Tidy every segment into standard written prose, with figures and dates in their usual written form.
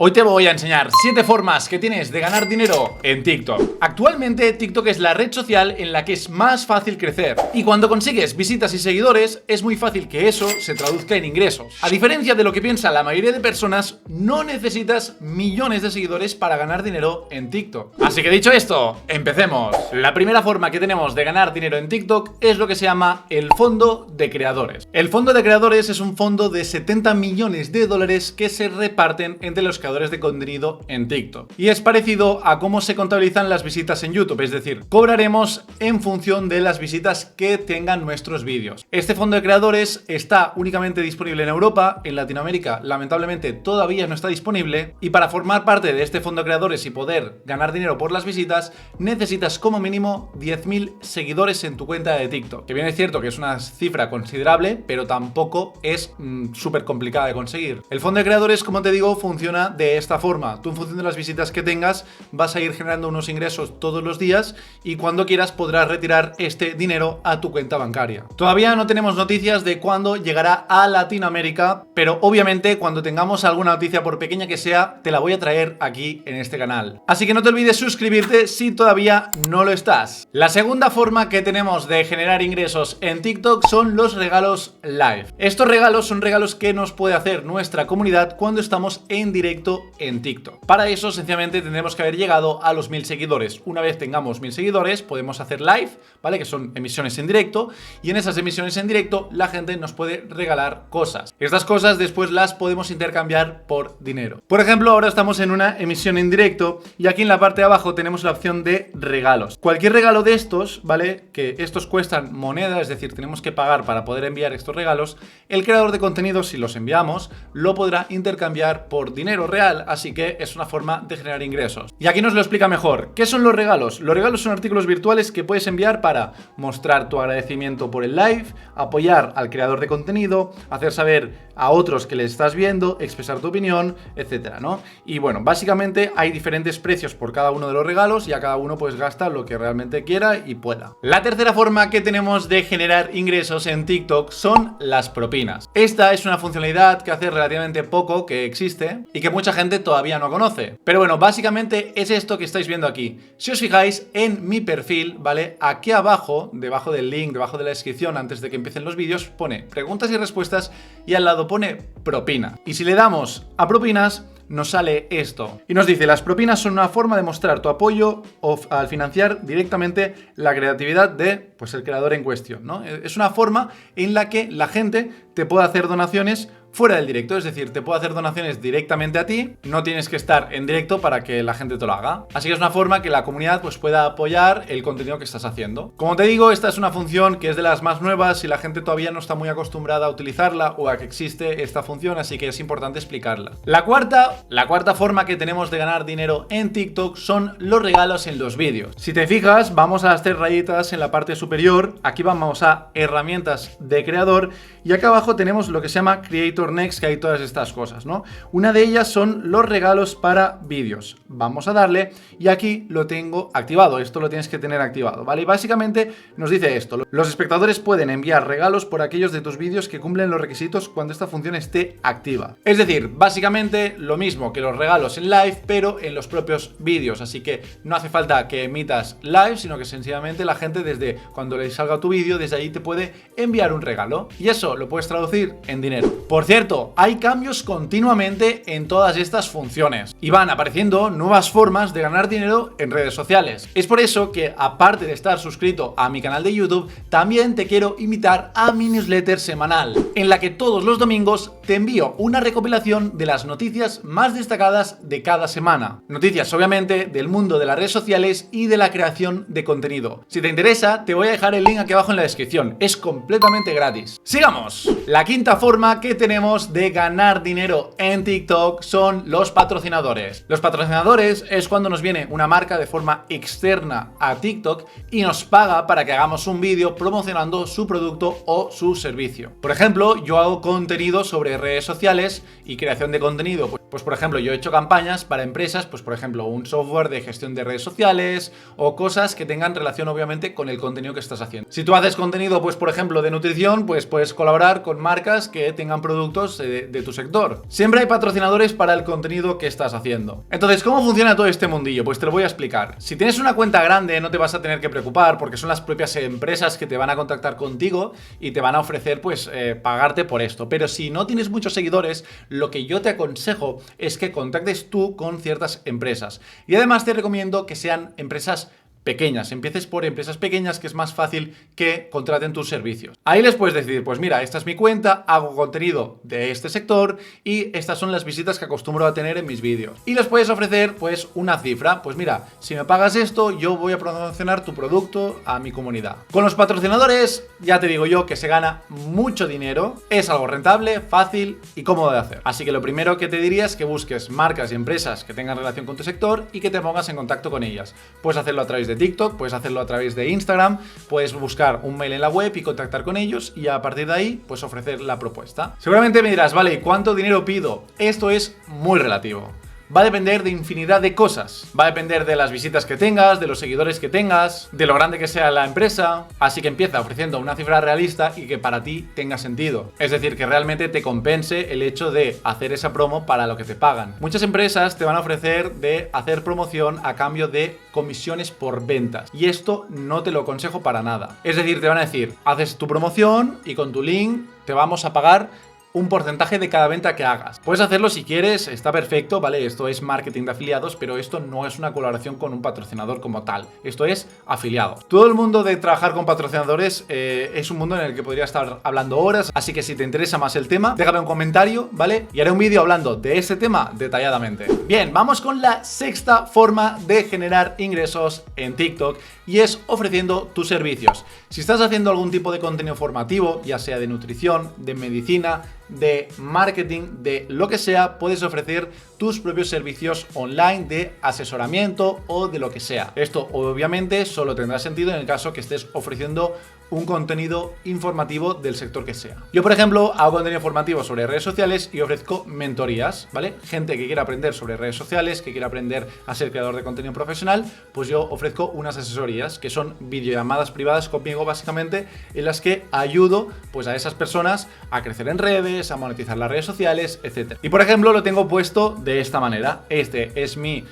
Hoy te voy a enseñar 7 formas que tienes de ganar dinero en TikTok. Actualmente TikTok es la red social en la que es más fácil crecer y cuando consigues visitas y seguidores es muy fácil que eso se traduzca en ingresos. A diferencia de lo que piensa la mayoría de personas, no necesitas millones de seguidores para ganar dinero en TikTok. Así que dicho esto, empecemos. La primera forma que tenemos de ganar dinero en TikTok es lo que se llama el fondo de creadores. El fondo de creadores es un fondo de 70 millones de dólares que se reparten entre los creadores de contenido en TikTok. Y es parecido a cómo se contabilizan las visitas en YouTube, es decir, cobraremos en función de las visitas que tengan nuestros vídeos. Este fondo de creadores está únicamente disponible en Europa, en Latinoamérica lamentablemente todavía no está disponible, y para formar parte de este fondo de creadores y poder ganar dinero por las visitas, necesitas como mínimo 10.000 seguidores en tu cuenta de TikTok. Que bien es cierto que es una cifra considerable, pero tampoco es súper complicada de conseguir. El fondo de creadores, como te digo, funciona de esta forma. Tú, en función de las visitas que tengas, vas a ir generando unos ingresos todos los días y cuando quieras podrás retirar este dinero a tu cuenta bancaria. Todavía no tenemos noticias de cuándo llegará a Latinoamérica, pero obviamente cuando tengamos alguna noticia, por pequeña que sea, te la voy a traer aquí en este canal. Así que no te olvides suscribirte si todavía no lo estás. La segunda forma que tenemos de generar ingresos en TikTok son los regalos live. Estos regalos son regalos que nos puede hacer nuestra comunidad cuando estamos en directo en TikTok. Para eso sencillamente tendremos que haber llegado a los 1000 seguidores. Una vez tengamos 1000 seguidores podemos hacer live, ¿vale? Que son emisiones en directo, y en esas emisiones en directo la gente nos puede regalar cosas. Estas cosas después las podemos intercambiar por dinero. Por ejemplo, ahora estamos en una emisión en directo y aquí en la parte de abajo tenemos la opción de regalos. Cualquier regalo de estos, ¿vale? Que estos cuestan moneda, es decir, tenemos que pagar para poder enviar estos regalos. El creador de contenido, si los enviamos, lo podrá intercambiar por dinero real, así que es una forma de generar ingresos. Y aquí nos lo explica mejor. ¿Qué son los regalos? Los regalos son artículos virtuales que puedes enviar para mostrar tu agradecimiento por el live, apoyar al creador de contenido, hacer saber a otros que le estás viendo, expresar tu opinión, etcétera, ¿no? Y bueno, básicamente hay diferentes precios por cada uno de los regalos y a cada uno pues gasta lo que realmente quiera y pueda. La tercera forma que tenemos de generar ingresos en TikTok son las propinas. Esta es una funcionalidad que hace relativamente poco que existe y que mucha gente todavía no conoce. Pero bueno, básicamente es esto que estáis viendo aquí. Si os fijáis en mi perfil, ¿vale? Aquí abajo, debajo del link, debajo de la descripción, antes de que empiecen los vídeos, pone preguntas y respuestas y al lado pone propina. Y si le damos a propinas, nos sale esto. Y nos dice, las propinas son una forma de mostrar tu apoyo al financiar directamente la creatividad de, pues, el creador en cuestión, ¿no? Es una forma en la que la gente te puede hacer donaciones fuera del directo, es decir, te puedo hacer donaciones directamente a ti, no tienes que estar en directo para que la gente te lo haga. Así que es una forma que la comunidad pues pueda apoyar el contenido que estás haciendo. Como te digo, esta es una función que es de las más nuevas y la gente todavía no está muy acostumbrada a utilizarla o a que existe esta función, así que es importante explicarla. La cuarta forma que tenemos de ganar dinero en TikTok son los regalos en los vídeos. Si te fijas, vamos a las 3 rayitas en la parte superior, aquí vamos a herramientas de creador y acá abajo tenemos lo que se llama Creator Next, que hay todas estas cosas, ¿no? Una de ellas son los regalos para vídeos. Vamos a darle y aquí lo tengo activado. Esto lo tienes que tener activado, ¿vale? Y básicamente nos dice esto: los espectadores pueden enviar regalos por aquellos de tus vídeos que cumplen los requisitos cuando esta función esté activa. Es decir, básicamente lo mismo que los regalos en live, pero en los propios vídeos. Así que no hace falta que emitas live, sino que sencillamente la gente, desde cuando le salga tu vídeo, desde ahí te puede enviar un regalo y eso lo puedes traducir en dinero. Por cierto, hay cambios continuamente en todas estas funciones y van apareciendo nuevas formas de ganar dinero en redes sociales. Es por eso que, aparte de estar suscrito a mi canal de YouTube, también te quiero invitar a mi newsletter semanal, en la que todos los domingos te envío una recopilación de las noticias más destacadas de cada semana. Noticias, obviamente, del mundo de las redes sociales y de la creación de contenido. Si te interesa, te voy a dejar el link aquí abajo en la descripción. Es completamente gratis. ¡Sigamos! La quinta forma que tenemos de ganar dinero en TikTok son los patrocinadores. Los patrocinadores es cuando nos viene una marca de forma externa a TikTok y nos paga para que hagamos un vídeo promocionando su producto o su servicio. Por ejemplo, yo hago contenido sobre redes sociales y creación de contenido. Pues por ejemplo, yo he hecho campañas para empresas, pues por ejemplo, un software de gestión de redes sociales o cosas que tengan relación obviamente con el contenido que estás haciendo. Si tú haces contenido, pues por ejemplo, de nutrición, pues puedes colaborar con marcas que tengan productos productos de tu sector. Siempre hay patrocinadores para el contenido que estás haciendo. Entonces, ¿cómo funciona todo este mundillo? Pues te lo voy a explicar. Si tienes una cuenta grande, no te vas a tener que preocupar porque son las propias empresas que te van a contactar contigo y te van a ofrecer, pues, pagarte por esto. Pero si no tienes muchos seguidores, lo que yo te aconsejo es que contactes tú con ciertas empresas. Y además te recomiendo que sean empresas pequeñas, empieces por empresas pequeñas, que es más fácil que contraten tus servicios. Ahí les puedes decir, pues mira, esta es mi cuenta, hago contenido de este sector y estas son las visitas que acostumbro a tener en mis vídeos. Y les puedes ofrecer pues una cifra, pues mira, si me pagas esto, yo voy a promocionar tu producto a mi comunidad. Con los patrocinadores, ya te digo yo que se gana mucho dinero, es algo rentable, fácil y cómodo de hacer. Así que lo primero que te diría es que busques marcas y empresas que tengan relación con tu sector y que te pongas en contacto con ellas. Puedes hacerlo a través de TikTok, puedes hacerlo a través de Instagram, puedes buscar un mail en la web y contactar con ellos y a partir de ahí pues ofrecer la propuesta. Seguramente me dirás, vale, ¿y cuánto dinero pido? Esto es muy relativo. Va a depender de infinidad de cosas. Va a depender de las visitas que tengas, de los seguidores que tengas, de lo grande que sea la empresa. Así que empieza ofreciendo una cifra realista y que para ti tenga sentido. Es decir, que realmente te compense el hecho de hacer esa promo para lo que te pagan. Muchas empresas te van a ofrecer de hacer promoción a cambio de comisiones por ventas. Y esto no te lo aconsejo para nada. Es decir, te van a decir, haces tu promoción y con tu link te vamos a pagar un porcentaje de cada venta que hagas. Puedes hacerlo si quieres, está perfecto, ¿vale? Esto es marketing de afiliados, pero esto no es una colaboración con un patrocinador como tal. Esto es afiliado. Todo el mundo de trabajar con patrocinadores es un mundo en el que podría estar hablando horas, así que si te interesa más el tema, déjame un comentario, ¿vale? Y haré un vídeo hablando de este tema detalladamente. Bien, vamos con la sexta forma de generar ingresos en TikTok y es ofreciendo tus servicios. Si estás haciendo algún tipo de contenido formativo, ya sea de nutrición, de medicina, de marketing, de lo que sea, puedes ofrecer tus propios servicios online de asesoramiento o de lo que sea. Esto obviamente solo tendrá sentido en el caso que estés ofreciendo un contenido informativo del sector que sea. Yo, por ejemplo, hago contenido formativo sobre redes sociales y ofrezco mentorías, ¿vale? Gente que quiera aprender sobre redes sociales, que quiera aprender a ser creador de contenido profesional, pues yo ofrezco unas asesorías que son videollamadas privadas conmigo básicamente, en las que ayudo pues a esas personas a crecer en redes, a monetizar las redes sociales, etc. Y por ejemplo lo tengo puesto de esta manera. Este es mi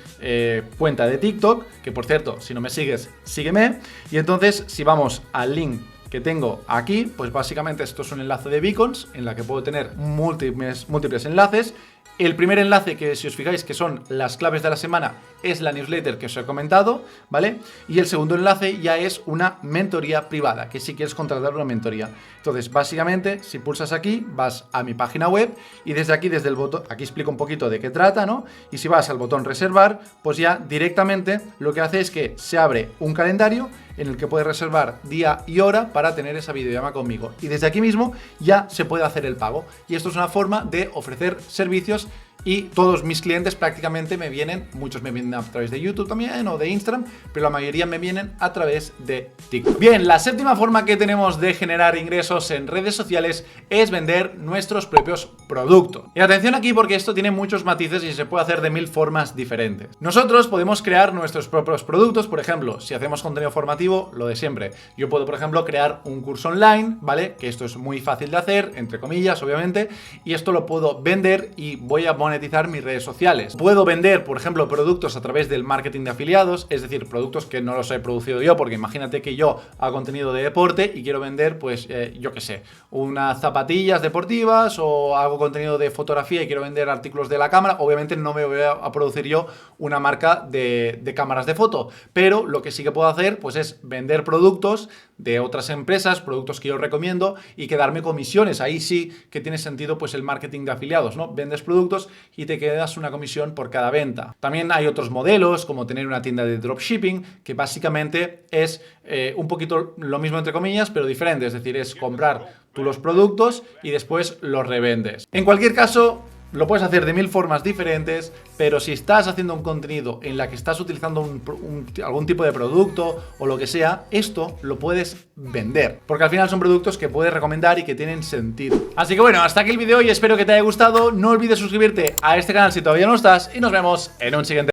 cuenta de TikTok, que por cierto, si no me sigues, sígueme. Y entonces si vamos al link que tengo aquí, pues básicamente esto es un enlace de Beacons en la que puedo tener múltiples enlaces. El primer enlace, que si os fijáis que son las claves de la semana, es la newsletter que os he comentado, ¿vale? Y el segundo enlace ya es una mentoría privada, que si quieres contratar una mentoría. Entonces, básicamente, si pulsas aquí, vas a mi página web y desde aquí, desde el botón, aquí explico un poquito de qué trata, ¿no? Y si vas al botón reservar, pues ya directamente lo que hace es que se abre un calendario en el que puedes reservar día y hora para tener esa videollamada conmigo. Y desde aquí mismo ya se puede hacer el pago. Y esto es una forma de ofrecer servicios y todos mis clientes prácticamente me vienen, muchos me vienen a través de YouTube también o de Instagram, pero la mayoría me vienen a través de TikTok. Bien, la séptima forma que tenemos de generar ingresos en redes sociales es vender nuestros propios productos. Y atención aquí porque esto tiene muchos matices y se puede hacer de 1000 formas diferentes. Nosotros podemos crear nuestros propios productos, por ejemplo, si hacemos contenido formativo, lo de siempre. Yo puedo, por ejemplo, crear un curso online, ¿vale? Que esto es muy fácil de hacer, entre comillas, obviamente, y esto lo puedo vender y voy a monetizar mis redes sociales. Puedo vender, por ejemplo, productos a través del marketing de afiliados, es decir, productos que no los he producido yo, porque imagínate que yo hago contenido de deporte y quiero vender, pues, yo qué sé, unas zapatillas deportivas, o hago contenido de fotografía y quiero vender artículos de la cámara. Obviamente no me voy a producir yo una marca de cámaras de foto, pero lo que sí que puedo hacer, pues, es vender productos de otras empresas, productos que yo recomiendo y que darme comisiones. Ahí sí que tiene sentido, pues, el marketing de afiliados, ¿no? Vendes productos y te quedas una comisión por cada venta. También hay otros modelos, como tener una tienda de dropshipping, que básicamente es un poquito lo mismo entre comillas, pero diferente. Es decir, es comprar tú los productos y después los revendes. En cualquier caso, lo puedes hacer de 1000 formas diferentes, pero si estás haciendo un contenido en la que estás utilizando algún tipo de producto o lo que sea, esto lo puedes vender, porque al final son productos que puedes recomendar y que tienen sentido. Así que bueno, hasta aquí el vídeo y espero que te haya gustado. No olvides suscribirte a este canal si todavía no estás y nos vemos en un siguiente.